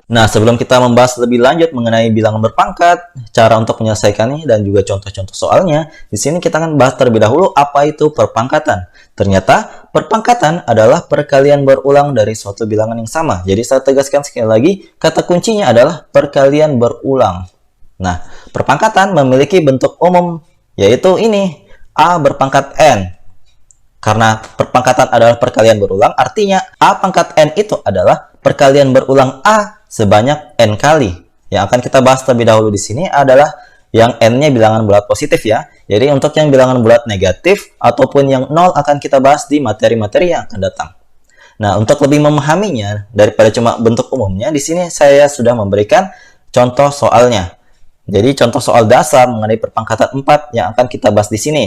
Nah, sebelum kita membahas lebih lanjut mengenai bilangan berpangkat, cara untuk menyelesaikannya, dan juga contoh-contoh soalnya, di sini kita akan bahas terlebih dahulu apa itu perpangkatan. Ternyata, perpangkatan adalah perkalian berulang dari suatu bilangan yang sama. Jadi, saya tegaskan sekali lagi, kata kuncinya adalah perkalian berulang. Nah, perpangkatan memiliki bentuk umum, yaitu ini, A berpangkat N. Karena perpangkatan adalah perkalian berulang, artinya A pangkat N itu adalah perkalian berulang A sebanyak N kali. Yang akan kita bahas terlebih dahulu di sini adalah yang N-nya bilangan bulat positif ya. Jadi untuk yang bilangan bulat negatif ataupun yang 0 akan kita bahas di materi-materi yang akan datang. Nah, untuk lebih memahaminya daripada cuma bentuk umumnya, di sini saya sudah memberikan contoh soalnya. Jadi contoh soal dasar mengenai perpangkatan 4 yang akan kita bahas di sini.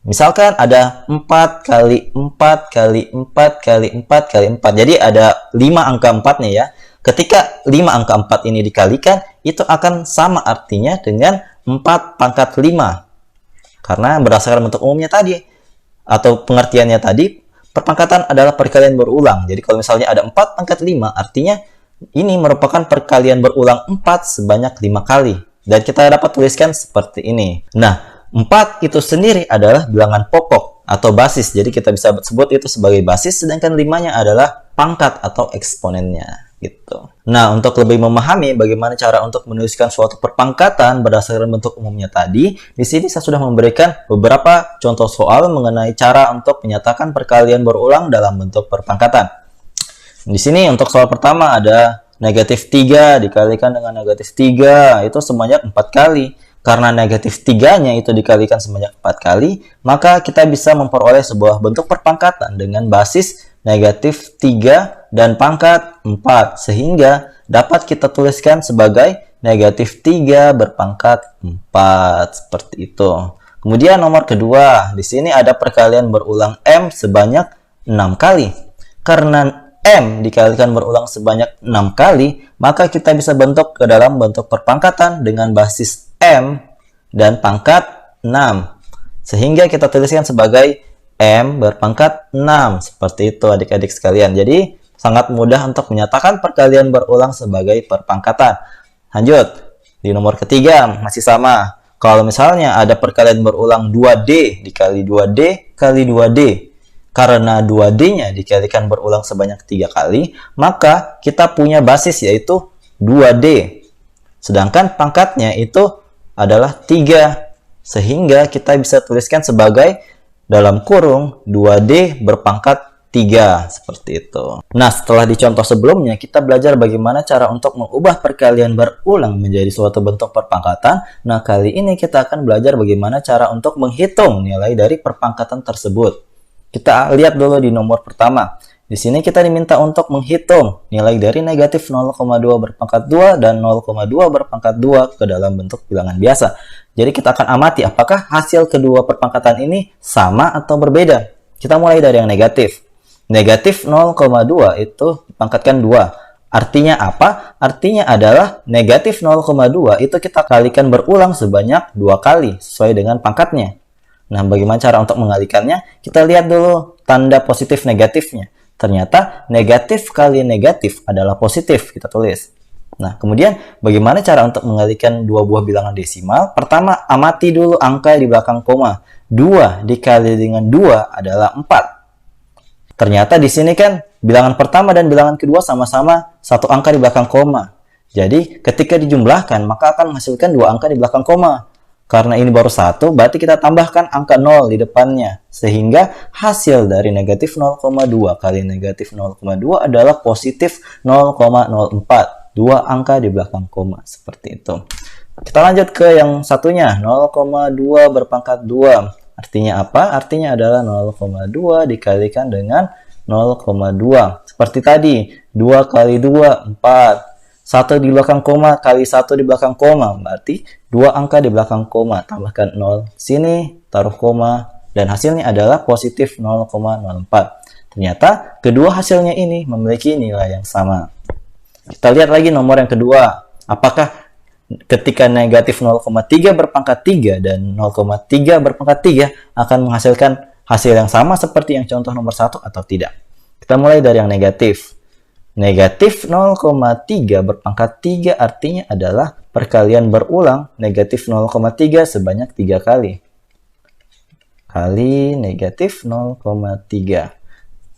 Misalkan ada 4 kali 4 kali 4 kali 4 kali 4. Jadi ada 5 angka 4 nih ya. Ketika 5 angka 4 ini dikalikan, itu akan sama artinya dengan 4 pangkat 5. Karena berdasarkan bentuk umumnya tadi, atau pengertiannya tadi, perpangkatan adalah perkalian berulang. Jadi kalau misalnya ada 4 pangkat 5, artinya ini merupakan perkalian berulang 4 sebanyak 5 kali. Dan kita dapat tuliskan seperti ini. Nah, 4 itu sendiri adalah bilangan pokok atau basis. Jadi kita bisa sebut itu sebagai basis, sedangkan 5-nya adalah pangkat atau eksponennya. Gitu. Nah, untuk lebih memahami bagaimana cara untuk menuliskan suatu perpangkatan berdasarkan bentuk umumnya tadi, di sini saya sudah memberikan beberapa contoh soal mengenai cara untuk menyatakan perkalian berulang dalam bentuk perpangkatan. Di sini untuk soal pertama ada negatif 3 dikalikan dengan negatif 3, itu sebanyak 4 kali. Karena negatif 3-nya itu dikalikan sebanyak 4 kali, maka kita bisa memperoleh sebuah bentuk perpangkatan dengan basis negatif 3 dan pangkat 4. Sehingga dapat kita tuliskan sebagai negatif 3 berpangkat 4. Seperti itu. Kemudian nomor kedua, di sini ada perkalian berulang M sebanyak 6 kali. Karena M dikalikan berulang sebanyak 6 kali, maka kita bisa bentuk ke dalam bentuk perpangkatan dengan basis M dan pangkat 6. Sehingga kita tuliskan sebagai M berpangkat 6. Seperti itu adik-adik sekalian. Jadi sangat mudah untuk menyatakan perkalian berulang sebagai perpangkatan. Lanjut. Di nomor ketiga masih sama. Kalau misalnya ada perkalian berulang 2D dikali 2D kali 2D. Karena 2D-nya dikalikan berulang sebanyak 3 kali, maka kita punya basis yaitu 2D. Sedangkan pangkatnya itu adalah 3. Sehingga kita bisa tuliskan sebagai dalam kurung 2D berpangkat 3. Seperti itu. Nah, setelah dicontoh sebelumnya, kita belajar bagaimana cara untuk mengubah perkalian berulang menjadi suatu bentuk perpangkatan. Nah, kali ini kita akan belajar bagaimana cara untuk menghitung nilai dari perpangkatan tersebut. Kita lihat dulu di nomor pertama. Di sini kita diminta untuk menghitung nilai dari negatif 0,2 berpangkat 2 dan 0,2 berpangkat 2 ke dalam bentuk bilangan biasa. Jadi kita akan amati apakah hasil kedua perpangkatan ini sama atau berbeda. Kita mulai dari yang negatif. Negatif 0,2 itu dipangkatkan 2. Artinya apa? Artinya adalah negatif 0,2 itu kita kalikan berulang sebanyak 2 kali sesuai dengan pangkatnya. Nah, bagaimana cara untuk mengalikannya? Kita lihat dulu tanda positif negatifnya. Ternyata negatif kali negatif adalah positif, kita tulis. Nah, kemudian bagaimana cara untuk mengalihkan dua buah bilangan desimal? Pertama, amati dulu angka di belakang koma. 2 dikali dengan 2 adalah 4. Ternyata di sini kan bilangan pertama dan bilangan kedua sama-sama satu angka di belakang koma. Jadi, ketika dijumlahkan, maka akan menghasilkan 2 angka di belakang koma. Karena ini baru 1, berarti kita tambahkan angka 0 di depannya. Sehingga hasil dari negatif 0,2 kali negatif 0,2 adalah positif 0,04. 2 angka di belakang koma. Seperti itu. Kita lanjut ke yang satunya. 0,2 berpangkat 2. Artinya apa? Artinya adalah 0,2 dikalikan dengan 0,2. Seperti tadi. 2 kali 2, 4. 1 di belakang koma kali 1 di belakang koma. Berarti 2 angka di belakang koma. Tambahkan 0. Sini taruh koma. Dan hasilnya adalah positif 0,04. Ternyata kedua hasilnya ini memiliki nilai yang sama. Kita lihat lagi nomor yang kedua. Apakah ketika negatif 0,3 berpangkat 3 dan 0,3 berpangkat 3 akan menghasilkan hasil yang sama seperti yang contoh nomor 1 atau tidak? Kita mulai dari yang negatif. Negatif 0,3 berpangkat 3 artinya adalah perkalian berulang negatif 0,3 sebanyak 3 kali. Kali negatif 0,3.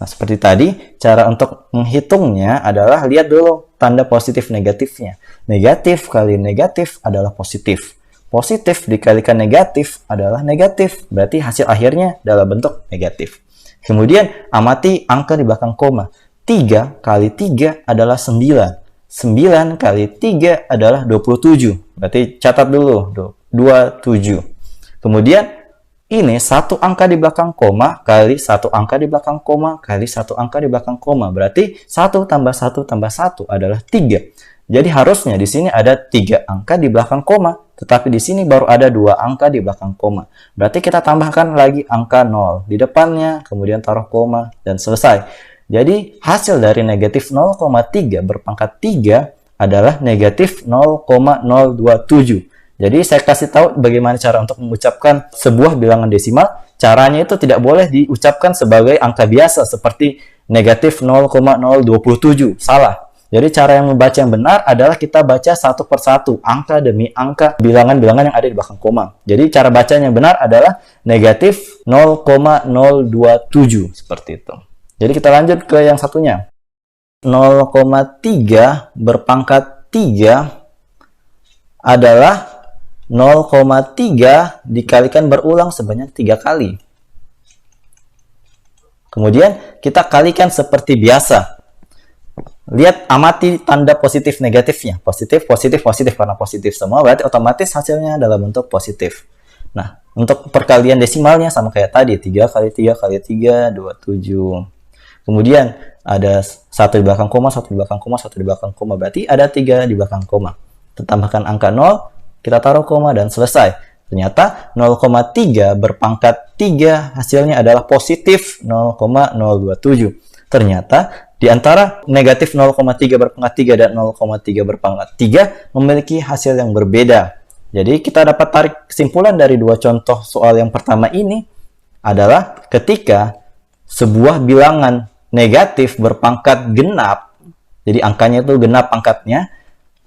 Nah, seperti tadi, cara untuk menghitungnya adalah lihat dulu tanda positif negatifnya. Negatif kali negatif adalah positif. Positif dikalikan negatif adalah negatif. Berarti hasil akhirnya dalam bentuk negatif. Kemudian, amati angka di belakang koma. 3 kali 3 adalah 9. 9 kali 3 adalah 27. Berarti catat dulu, 27. Kemudian, ini satu angka di belakang koma kali satu angka di belakang koma kali satu angka di belakang koma. Berarti 1 tambah 1 tambah 1 adalah 3. Jadi harusnya di sini ada 3 angka di belakang koma. Tetapi di sini baru ada 2 angka di belakang koma. Berarti kita tambahkan lagi angka 0 di depannya, kemudian taruh koma, dan selesai. Jadi hasil dari negatif 0,3 berpangkat 3 adalah negatif 0,027. Jadi saya kasih tahu bagaimana cara untuk mengucapkan sebuah bilangan desimal. Caranya itu tidak boleh diucapkan sebagai angka biasa seperti negatif 0,027. Salah. Jadi cara yang membaca yang benar adalah kita baca satu persatu, angka demi angka, bilangan-bilangan yang ada di belakang koma. Jadi cara bacanya yang benar adalah negatif 0,027. Seperti itu. Jadi kita lanjut ke yang satunya. 0,3 berpangkat 3 adalah 0,3 dikalikan berulang sebanyak 3 kali. Kemudian kita kalikan seperti biasa. Lihat, amati tanda positif negatifnya. Positif, positif, positif. Karena positif semua berarti otomatis hasilnya dalam bentuk positif. Nah, untuk perkalian desimalnya sama kayak tadi. 3 kali 3 kali 3, 27. Kemudian ada 1 di belakang koma, 1 di belakang koma, 1 di belakang koma. Berarti ada 3 di belakang koma. Tambahkan angka 0. Kita taruh koma dan selesai. Ternyata 0,3 berpangkat 3 hasilnya adalah positif 0,027. Ternyata di antara negatif 0,3 berpangkat 3 dan 0,3 berpangkat 3 memiliki hasil yang berbeda. Jadi kita dapat tarik kesimpulan dari dua contoh soal yang pertama ini adalah ketika sebuah bilangan negatif berpangkat genap, jadi angkanya itu genap pangkatnya,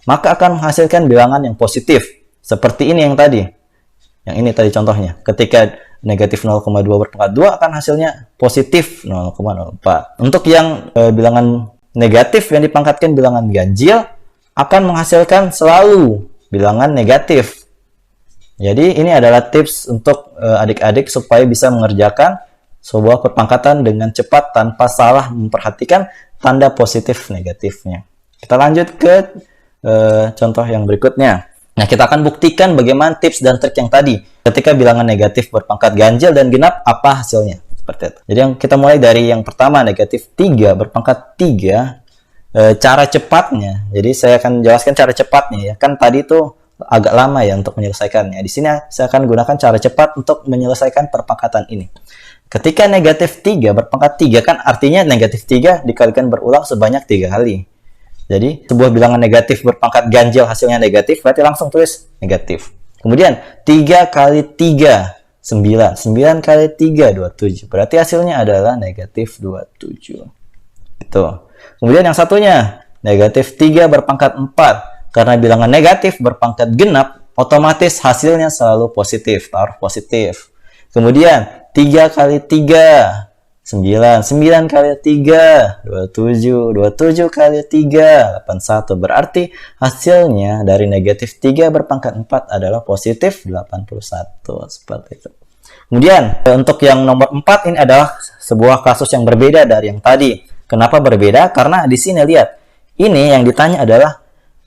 maka akan menghasilkan bilangan yang positif. Seperti ini yang tadi. Yang ini tadi contohnya. Ketika negatif 0,2 berpangkat 2 akan hasilnya positif 0,04. Untuk yang bilangan negatif yang dipangkatkan bilangan ganjil akan menghasilkan selalu bilangan negatif. Jadi ini adalah tips untuk adik-adik supaya bisa mengerjakan sebuah perpangkatan dengan cepat tanpa salah memperhatikan tanda positif negatifnya. Kita lanjut ke contoh yang berikutnya. Nah, kita akan buktikan bagaimana tips dan trik yang tadi. Ketika bilangan negatif berpangkat ganjil dan genap, apa hasilnya? Seperti itu. Jadi kita mulai dari yang pertama, negatif 3 berpangkat 3. Cara cepatnya. Jadi saya akan jelaskan cara cepatnya ya. Kan tadi itu agak lama ya untuk menyelesaikannya. Di sini saya akan gunakan cara cepat untuk menyelesaikan perpangkatan ini. Ketika negatif 3 berpangkat 3 kan artinya negatif 3 dikalikan berulang sebanyak 3 kali. Jadi, sebuah bilangan negatif berpangkat ganjil hasilnya negatif, berarti langsung tulis negatif. Kemudian, 3 kali 3, 9. 9 kali 3, 27. Berarti hasilnya adalah negatif 27. Itu. Kemudian yang satunya, negatif 3 berpangkat 4. Karena bilangan negatif berpangkat genap, otomatis hasilnya selalu positif. Taruh positif. Kemudian, 3 kali 3, 9. 9 kali 3, 27. 27 kali 3, 81. Berarti hasilnya dari negatif 3 berpangkat 4 adalah positif 81. Seperti itu. Kemudian, untuk yang nomor 4 ini adalah sebuah kasus yang berbeda dari yang tadi. Kenapa berbeda? Karena di sini lihat. Ini yang ditanya adalah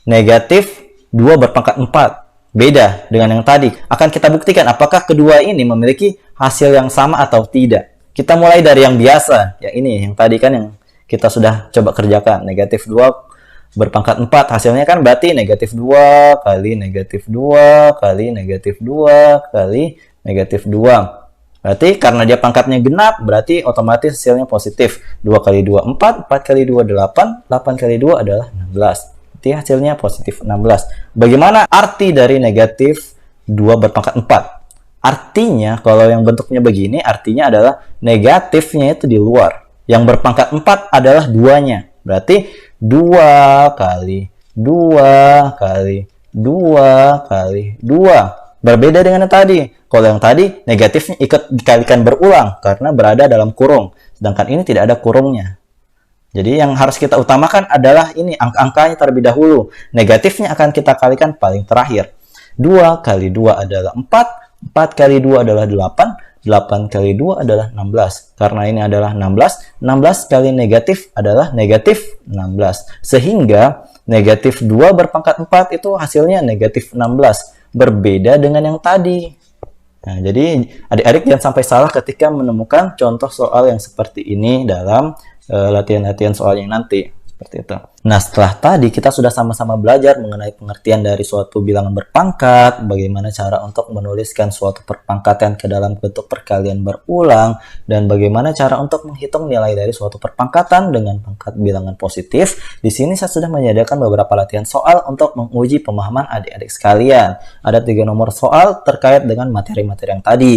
negatif 2 berpangkat 4. Beda dengan yang tadi. Akan kita buktikan apakah kedua ini memiliki hasil yang sama atau tidak. Kita mulai dari yang biasa, ya ini, yang tadi kan yang kita sudah coba kerjakan. Negatif 2 berpangkat 4, hasilnya kan berarti negatif 2 kali negatif 2 kali negatif 2 kali negatif 2. Berarti karena dia pangkatnya genap, berarti otomatis hasilnya positif. 2 kali 2, 4, 4 kali 2, 8, 8 kali 2 adalah 16. Berarti hasilnya positif 16. Bagaimana arti dari negatif 2 berpangkat 4? Artinya, kalau yang bentuknya begini, artinya adalah negatifnya itu di luar. Yang berpangkat 4 adalah duanya. Berarti 2 kali 2 kali 2 kali 2. Berbeda dengan yang tadi. Kalau yang tadi negatifnya ikut dikalikan berulang karena berada dalam kurung. Sedangkan ini tidak ada kurungnya. Jadi yang harus kita utamakan adalah ini angka-angkanya terlebih dahulu. Negatifnya akan kita kalikan paling terakhir. 2 kali 2 adalah 4. 4 kali 2 adalah 8. 8 kali 2 adalah 16. Karena ini adalah 16. 16 kali negatif adalah negatif 16. Sehingga negatif 2 berpangkat 4 itu hasilnya negatif 16. Berbeda dengan yang tadi. Nah, jadi adik-adik jangan sampai salah ketika menemukan contoh soal yang seperti ini dalam latihan-latihan soalnya nanti. Seperti itu. Nah, setelah tadi kita sudah sama-sama belajar mengenai pengertian dari suatu bilangan berpangkat, bagaimana cara untuk menuliskan suatu perpangkatan ke dalam bentuk perkalian berulang, dan bagaimana cara untuk menghitung nilai dari suatu perpangkatan dengan pangkat bilangan positif. Di sini saya sudah menyediakan beberapa latihan soal untuk menguji pemahaman adik-adik sekalian. Ada 3 nomor soal terkait dengan materi-materi yang tadi.